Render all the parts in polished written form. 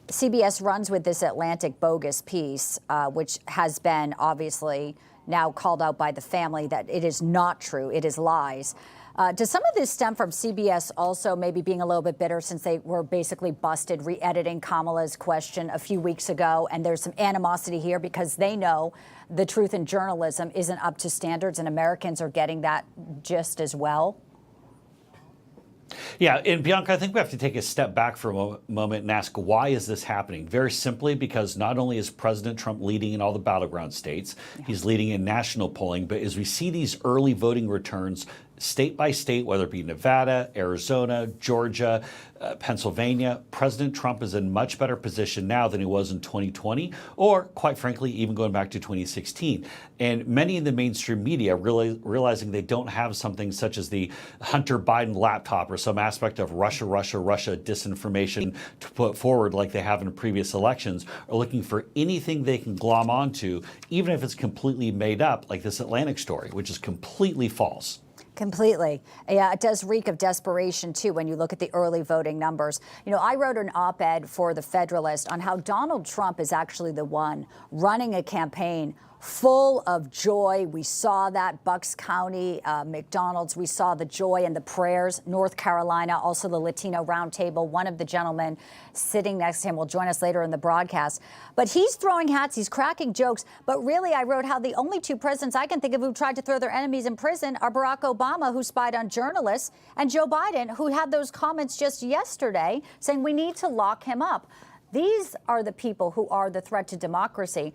CBS runs with this Atlantic bogus piece, which has been obviously now called out by the family that it is not true. It is lies. Does some of this stem from CBS also maybe being a little bit bitter since they were basically busted re-editing Kamala's question a few weeks ago? And there's some animosity here because they know the truth in journalism isn't up to standards and Americans are getting that just as well. Yeah, and Bianca, I think we have to take a step back for a moment and ask, why is this happening? Very simply because not only is President Trump leading in all the battleground states, he's leading in national polling, but as we see these early voting returns state by state, whether it be Nevada, Arizona, Georgia, Pennsylvania, President Trump is in much better position now than he was in 2020, or quite frankly, even going back to 2016. And many in the mainstream media realizing they don't have something such as the Hunter Biden laptop or some aspect of Russia disinformation to put forward like they have in previous elections, are looking for anything they can glom onto, even if it's completely made up, like this Atlantic story, which is completely false. Completely. Yeah, it does reek of desperation, too, when you look at the early voting numbers. You know, I wrote an op-ed for The Federalist on how Donald Trump is actually the one running a campaign full of joy. We saw that Bucks County, McDonald's. We saw the joy and the prayers. North Carolina, also the Latino Roundtable. One of the gentlemen sitting next to him will join us later in the broadcast. But he's throwing hats. He's cracking jokes. But really, I wrote how the only two presidents I can think of who tried to throw their enemies in prison are Barack Obama, who spied on journalists, and Joe Biden, who had those comments just yesterday saying we need to lock him up. These are the people who are the threat to democracy.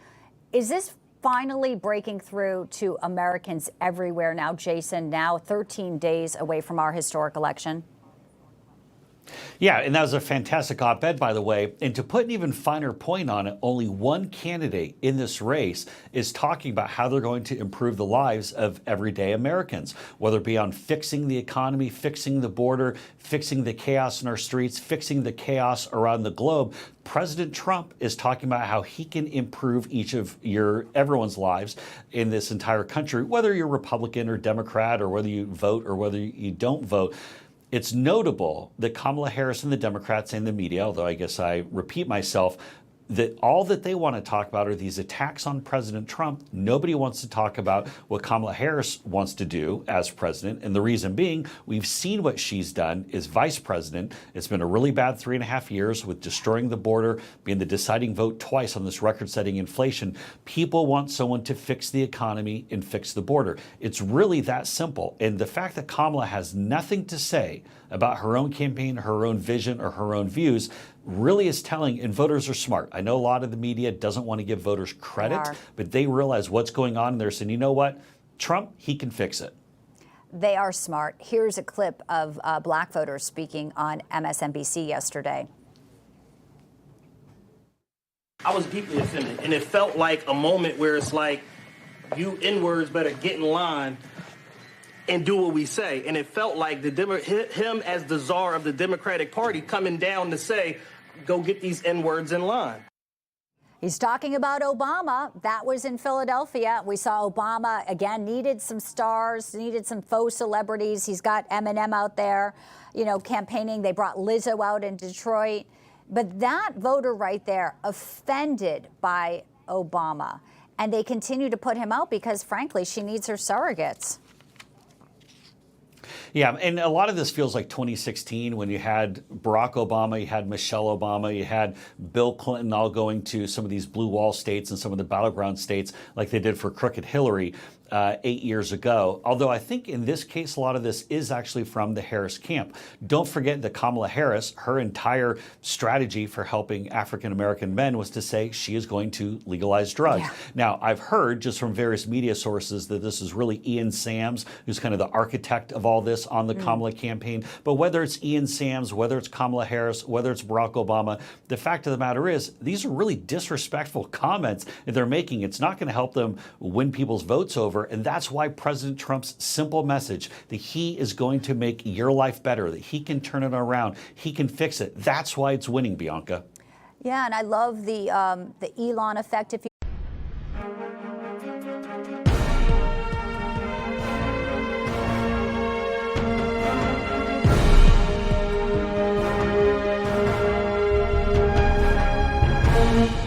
Is this finally breaking through to Americans everywhere now, Jason, now 13 days away from our historic election? Yeah, and that was a fantastic op-ed, by the way. And to put an even finer point on it, only one candidate in this race is talking about how they're going to improve the lives of everyday Americans, whether it be on fixing the economy, fixing the border, fixing the chaos in our streets, fixing the chaos around the globe. President Trump is talking about how he can improve everyone's lives in this entire country, whether you're Republican or Democrat, or whether you vote or whether you don't vote. It's notable that Kamala Harris and the Democrats and the media, although I guess I repeat myself, that all that they want to talk about are these attacks on President Trump. Nobody wants to talk about what Kamala Harris wants to do as president. And the reason being, we've seen what she's done as vice president. It's been a really bad 3.5 years with destroying the border, being the deciding vote twice on this record-setting inflation. People want someone to fix the economy and fix the border. It's really that simple. And the fact that Kamala has nothing to say about her own campaign, her own vision, or her own views really is telling, and voters are smart. I know a lot of the media doesn't want to give voters credit, but they realize what's going on. They're saying, you know what, Trump, he can fix it. They are smart. Here's a clip of black voters speaking on MSNBC yesterday. I was deeply offended, and it felt like a moment where it's like, you N-words better get in line and do what we say. And it felt like him as the czar of the Democratic Party coming down to say, go get these N-words in line. He's talking about Obama. That was in Philadelphia. We saw Obama, again, needed some stars, needed some faux celebrities. He's got Eminem out there, you know, campaigning. They brought Lizzo out in Detroit. But that voter right there, offended by Obama. And they continue to put him out because, frankly, she needs her surrogates. Yeah, and a lot of this feels like 2016 when you had Barack Obama, you had Michelle Obama, you had Bill Clinton all going to some of these blue wall states and some of the battleground states like they did for Crooked Hillary 8 years ago. Although I think in this case, a lot of this is actually from the Harris camp. Don't forget that Kamala Harris, her entire strategy for helping African-American men was to say she is going to legalize drugs. Yeah. Now, I've heard just from various media sources that this is really Ian Sams, who's kind of the architect of all this on the Kamala campaign. But whether it's Ian Sams, whether it's Kamala Harris, whether it's Barack Obama, the fact of the matter is these are really disrespectful comments that they're making. It's not going to help them win people's votes over. And that's why President Trump's simple message that he is going to make your life better, that he can turn it around, he can fix it. That's why it's winning, Bianca. Yeah, and I love the Elon effect. If you Newsline.